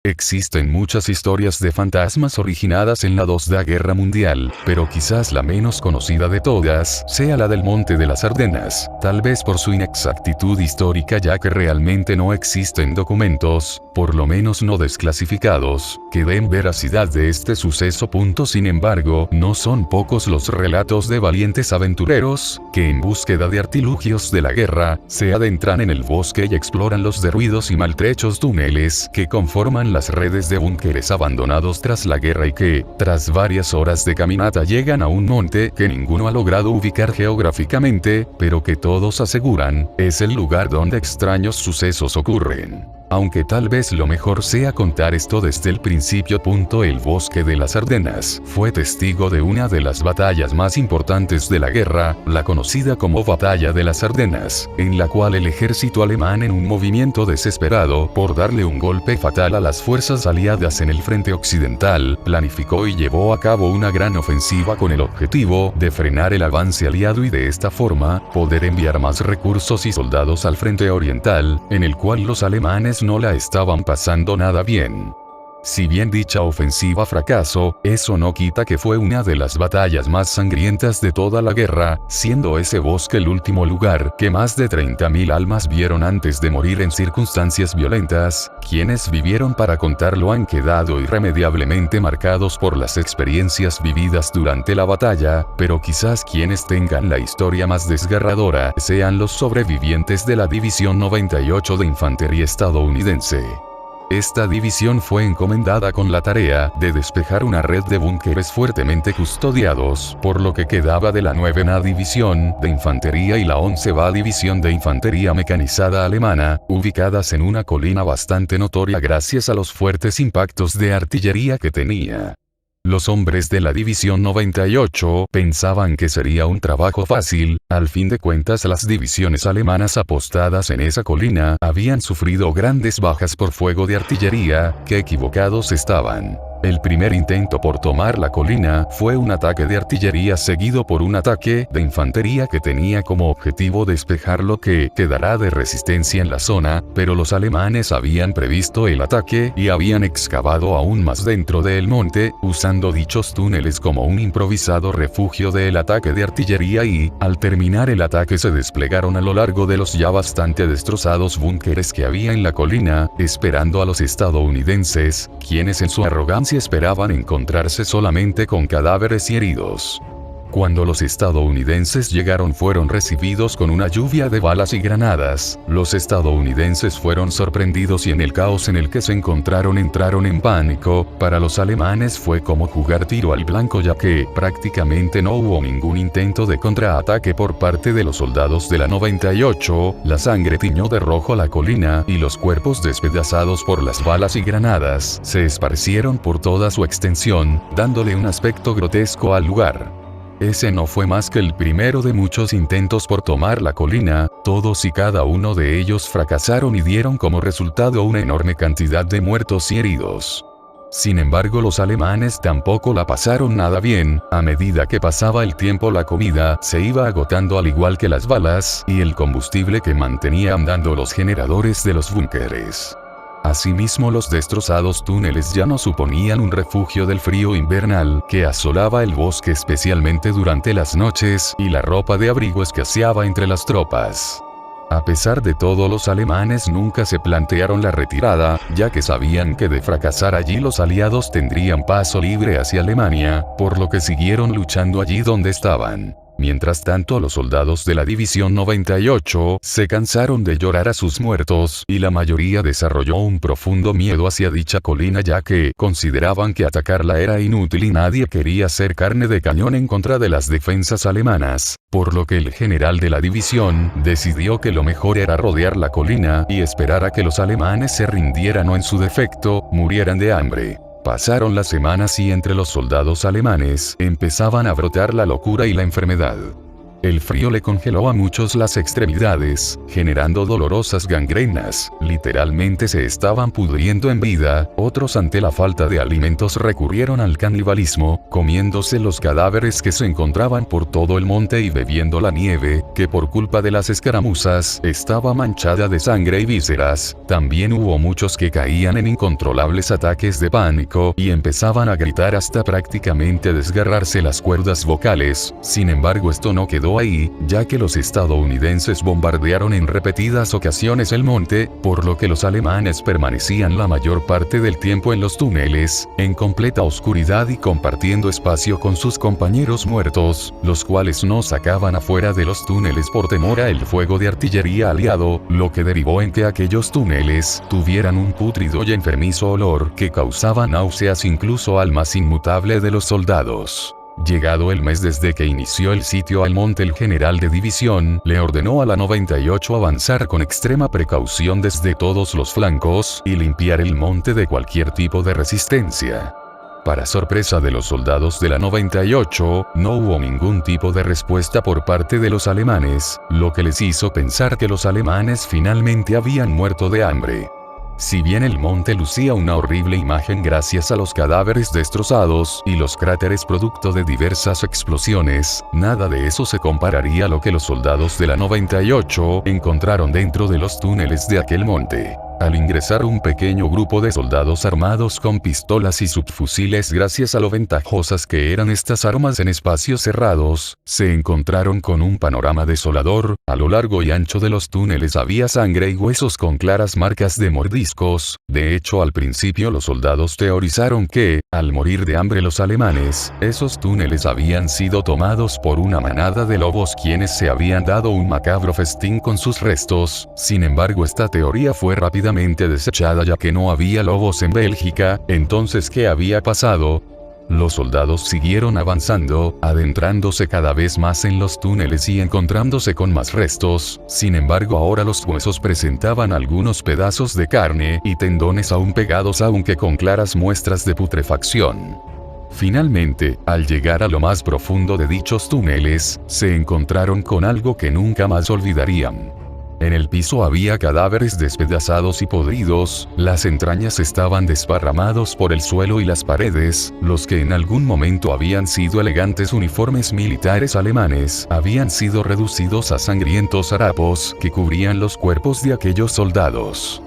Existen muchas historias de fantasmas originadas en la Segunda Guerra Mundial, pero quizás la menos conocida de todas sea la del Monte de las Ardenas, tal vez por su inexactitud histórica ya que realmente no existen documentos, por lo menos no desclasificados, que den veracidad de este suceso. Sin embargo, no son pocos los relatos de valientes aventureros, que en búsqueda de artilugios de la guerra, se adentran en el bosque y exploran los derruidos y maltrechos túneles que conforman las redes de búnkeres abandonados tras la guerra y que, tras varias horas de caminata llegan a un monte que ninguno ha logrado ubicar geográficamente, pero que todos aseguran, es el lugar donde extraños sucesos ocurren. Aunque tal vez lo mejor sea contar esto desde el principio. El bosque de las Ardenas fue testigo de una de las batallas más importantes de la guerra, la conocida como Batalla de las Ardenas, en la cual el ejército alemán, en un movimiento desesperado por darle un golpe fatal a las fuerzas aliadas en el frente occidental, planificó y llevó a cabo una gran ofensiva con el objetivo de frenar el avance aliado y de esta forma, poder enviar más recursos y soldados al frente oriental, en el cual los alemanes no la estaban pasando nada bien. Si bien dicha ofensiva fracasó, eso no quita que fue una de las batallas más sangrientas de toda la guerra, siendo ese bosque el último lugar que más de 30.000 almas vieron antes de morir en circunstancias violentas. Quienes vivieron para contarlo han quedado irremediablemente marcados por las experiencias vividas durante la batalla, pero quizás quienes tengan la historia más desgarradora sean los sobrevivientes de la División 98 de Infantería estadounidense. Esta división fue encomendada con la tarea de despejar una red de búnkeres fuertemente custodiados, por lo que quedaba de la 9ª División de Infantería y la 11ª División de Infantería Mecanizada Alemana, ubicadas en una colina bastante notoria gracias a los fuertes impactos de artillería que tenía. Los hombres de la División 98 pensaban que sería un trabajo fácil. Al fin de cuentas, las divisiones alemanas apostadas en esa colina habían sufrido grandes bajas por fuego de artillería. Qué equivocados estaban. El primer intento por tomar la colina fue un ataque de artillería seguido por un ataque de infantería que tenía como objetivo despejar lo que quedará de resistencia en la zona, pero los alemanes habían previsto el ataque y habían excavado aún más dentro del monte, usando dichos túneles como un improvisado refugio del ataque de artillería y, al terminar el ataque, se desplegaron a lo largo de los ya bastante destrozados búnkeres que había en la colina, esperando a los estadounidenses, quienes en su arrogancia esperaban encontrarse solamente con cadáveres y heridos. Cuando los estadounidenses llegaron, fueron recibidos con una lluvia de balas y granadas. Los estadounidenses fueron sorprendidos y en el caos en el que se encontraron entraron en pánico. Para los alemanes fue como jugar tiro al blanco, ya que prácticamente no hubo ningún intento de contraataque por parte de los soldados de la 98. La sangre tiñó de rojo la colina y los cuerpos despedazados por las balas y granadas se esparcieron por toda su extensión, dándole un aspecto grotesco al lugar. Ese no fue más que el primero de muchos intentos por tomar la colina. Todos y cada uno de ellos fracasaron y dieron como resultado una enorme cantidad de muertos y heridos. Sin embargo, los alemanes tampoco la pasaron nada bien. A medida que pasaba el tiempo, la comida se iba agotando, al igual que las balas y el combustible que mantenía andando los generadores de los búnkeres. Asimismo, los destrozados túneles ya no suponían un refugio del frío invernal que asolaba el bosque, especialmente durante las noches, y la ropa de abrigo escaseaba entre las tropas. A pesar de todo, los alemanes nunca se plantearon la retirada, ya que sabían que de fracasar allí los aliados tendrían paso libre hacia Alemania, por lo que siguieron luchando allí donde estaban. Mientras tanto, los soldados de la División 98 se cansaron de llorar a sus muertos, y la mayoría desarrolló un profundo miedo hacia dicha colina, ya que consideraban que atacarla era inútil y nadie quería ser carne de cañón en contra de las defensas alemanas, por lo que el general de la división decidió que lo mejor era rodear la colina y esperar a que los alemanes se rindieran o, en su defecto, murieran de hambre. Pasaron las semanas y entre los soldados alemanes empezaban a brotar la locura y la enfermedad. El frío le congeló a muchos las extremidades, generando dolorosas gangrenas, literalmente se estaban pudriendo en vida. Otros ante la falta de alimentos recurrieron al canibalismo, comiéndose los cadáveres que se encontraban por todo el monte y bebiendo la nieve, que por culpa de las escaramuzas, estaba manchada de sangre y vísceras. También hubo muchos que caían en incontrolables ataques de pánico y empezaban a gritar hasta prácticamente desgarrarse las cuerdas vocales. Sin embargo, esto no quedó ahí, ya que los estadounidenses bombardearon en repetidas ocasiones el monte, por lo que los alemanes permanecían la mayor parte del tiempo en los túneles, en completa oscuridad y compartiendo espacio con sus compañeros muertos, los cuales no sacaban afuera de los túneles por temor a el fuego de artillería aliado, lo que derivó en que aquellos túneles tuvieran un pútrido y enfermizo olor que causaba náuseas incluso al más inmutable de los soldados. Llegado el mes desde que inició el sitio al monte, el general de división le ordenó a la 98 avanzar con extrema precaución desde todos los flancos y limpiar el monte de cualquier tipo de resistencia. Para sorpresa de los soldados de la 98, no hubo ningún tipo de respuesta por parte de los alemanes, lo que les hizo pensar que los alemanes finalmente habían muerto de hambre. Si bien el monte lucía una horrible imagen gracias a los cadáveres destrozados y los cráteres producto de diversas explosiones, nada de eso se compararía a lo que los soldados de la 98 encontraron dentro de los túneles de aquel monte. Al ingresar un pequeño grupo de soldados armados con pistolas y subfusiles, gracias a lo ventajosas que eran estas armas en espacios cerrados, se encontraron con un panorama desolador. A lo largo y ancho de los túneles había sangre y huesos con claras marcas de mordiscos. De hecho, al principio los soldados teorizaron que, al morir de hambre los alemanes, esos túneles habían sido tomados por una manada de lobos quienes se habían dado un macabro festín con sus restos. Sin embargo, esta teoría fue rápidamente desechada ya que no había lobos en Bélgica. Entonces, ¿qué había pasado? Los soldados siguieron avanzando, adentrándose cada vez más en los túneles y encontrándose con más restos. Sin embargo, ahora los huesos presentaban algunos pedazos de carne y tendones aún pegados, aunque con claras muestras de putrefacción. Finalmente, al llegar a lo más profundo de dichos túneles, se encontraron con algo que nunca más olvidarían. En el piso había cadáveres despedazados y podridos, las entrañas estaban desparramados por el suelo y las paredes. Los que en algún momento habían sido elegantes uniformes militares alemanes habían sido reducidos a sangrientos harapos que cubrían los cuerpos de aquellos soldados.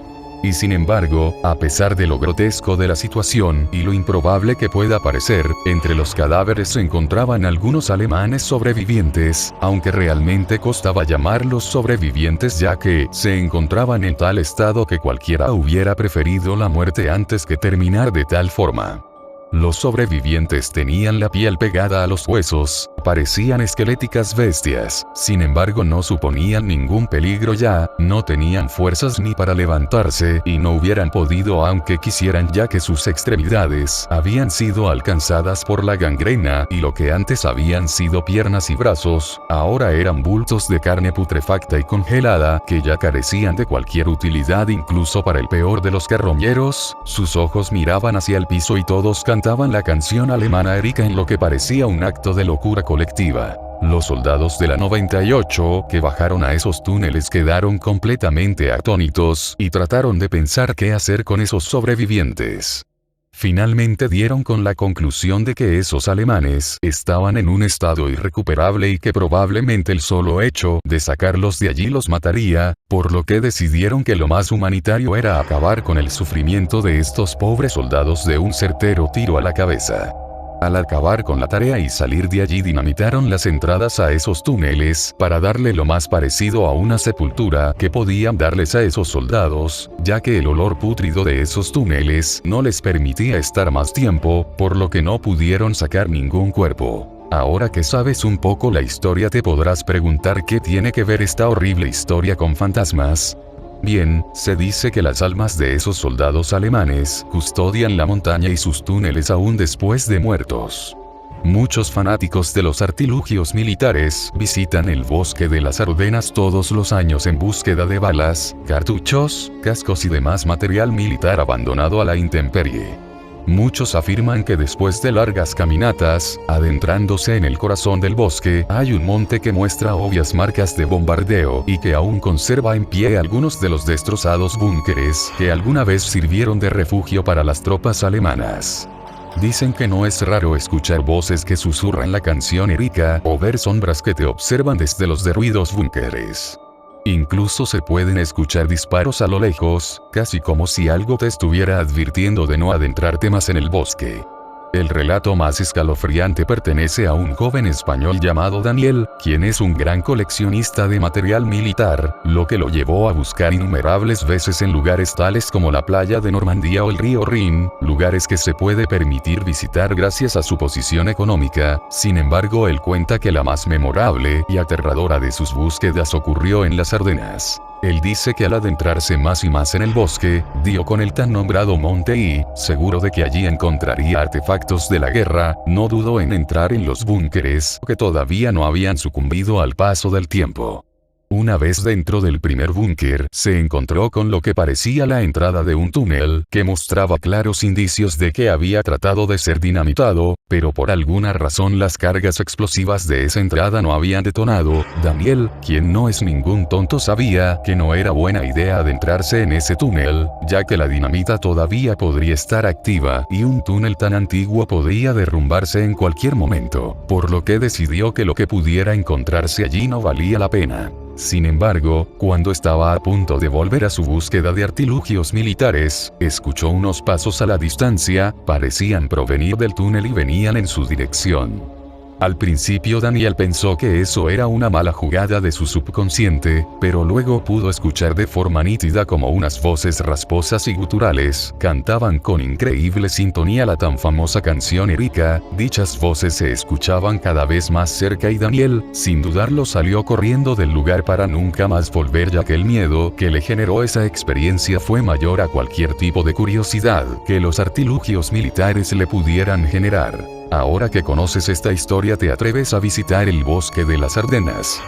Y sin embargo, a pesar de lo grotesco de la situación y lo improbable que pueda parecer, entre los cadáveres se encontraban algunos alemanes sobrevivientes, aunque realmente costaba llamarlos sobrevivientes ya que se encontraban en tal estado que cualquiera hubiera preferido la muerte antes que terminar de tal forma. Los sobrevivientes tenían la piel pegada a los huesos, parecían esqueléticas bestias, sin embargo no suponían ningún peligro ya, no tenían fuerzas ni para levantarse y no hubieran podido aunque quisieran ya que sus extremidades habían sido alcanzadas por la gangrena y lo que antes habían sido piernas y brazos, ahora eran bultos de carne putrefacta y congelada que ya carecían de cualquier utilidad incluso para el peor de los carroñeros. Sus ojos miraban hacia el piso y todos cantaban la canción alemana Erika en lo que parecía un acto de locura colectiva. Los soldados de la 98 que bajaron a esos túneles quedaron completamente atónitos y trataron de pensar qué hacer con esos sobrevivientes. Finalmente dieron con la conclusión de que esos alemanes estaban en un estado irrecuperable y que probablemente el solo hecho de sacarlos de allí los mataría, por lo que decidieron que lo más humanitario era acabar con el sufrimiento de estos pobres soldados de un certero tiro a la cabeza. Al acabar con la tarea y salir de allí, dinamitaron las entradas a esos túneles para darle lo más parecido a una sepultura que podían darles a esos soldados, ya que el olor pútrido de esos túneles no les permitía estar más tiempo, por lo que no pudieron sacar ningún cuerpo. Ahora que sabes un poco la historia, te podrás preguntar qué tiene que ver esta horrible historia con fantasmas. Bien, se dice que las almas de esos soldados alemanes custodian la montaña y sus túneles aún después de muertos. Muchos fanáticos de los artilugios militares visitan el bosque de las Ardenas todos los años en búsqueda de balas, cartuchos, cascos y demás material militar abandonado a la intemperie. Muchos afirman que después de largas caminatas, adentrándose en el corazón del bosque, hay un monte que muestra obvias marcas de bombardeo y que aún conserva en pie algunos de los destrozados búnkeres que alguna vez sirvieron de refugio para las tropas alemanas. Dicen que no es raro escuchar voces que susurran la canción Erika o ver sombras que te observan desde los derruidos búnkeres. Incluso se pueden escuchar disparos a lo lejos, casi como si algo te estuviera advirtiendo de no adentrarte más en el bosque. El relato más escalofriante pertenece a un joven español llamado Daniel, quien es un gran coleccionista de material militar, lo que lo llevó a buscar innumerables veces en lugares tales como la playa de Normandía o el río Rin, lugares que se puede permitir visitar gracias a su posición económica. Sin embargo, él cuenta que la más memorable y aterradora de sus búsquedas ocurrió en las Ardenas. Él dice que al adentrarse más y más en el bosque, dio con el tan nombrado monte y, seguro de que allí encontraría artefactos de la guerra, no dudó en entrar en los búnkeres, que todavía no habían sucumbido al paso del tiempo. Una vez dentro del primer búnker, se encontró con lo que parecía la entrada de un túnel, que mostraba claros indicios de que había tratado de ser dinamitado, pero por alguna razón las cargas explosivas de esa entrada no habían detonado. Daniel, quien no es ningún tonto, sabía que no era buena idea adentrarse en ese túnel, ya que la dinamita todavía podría estar activa y un túnel tan antiguo podría derrumbarse en cualquier momento, por lo que decidió que lo que pudiera encontrarse allí no valía la pena. Sin embargo, cuando estaba a punto de volver a su búsqueda de artilugios militares, escuchó unos pasos a la distancia, parecían provenir del túnel y venían en su dirección. Al principio Daniel pensó que eso era una mala jugada de su subconsciente, pero luego pudo escuchar de forma nítida como unas voces rasposas y guturales cantaban con increíble sintonía la tan famosa canción Erika. Dichas voces se escuchaban cada vez más cerca y Daniel, sin dudarlo, salió corriendo del lugar para nunca más volver, ya que el miedo que le generó esa experiencia fue mayor a cualquier tipo de curiosidad que los artilugios militares le pudieran generar. Ahora que conoces esta historia, ¿te atreves a visitar el bosque de las Ardenas?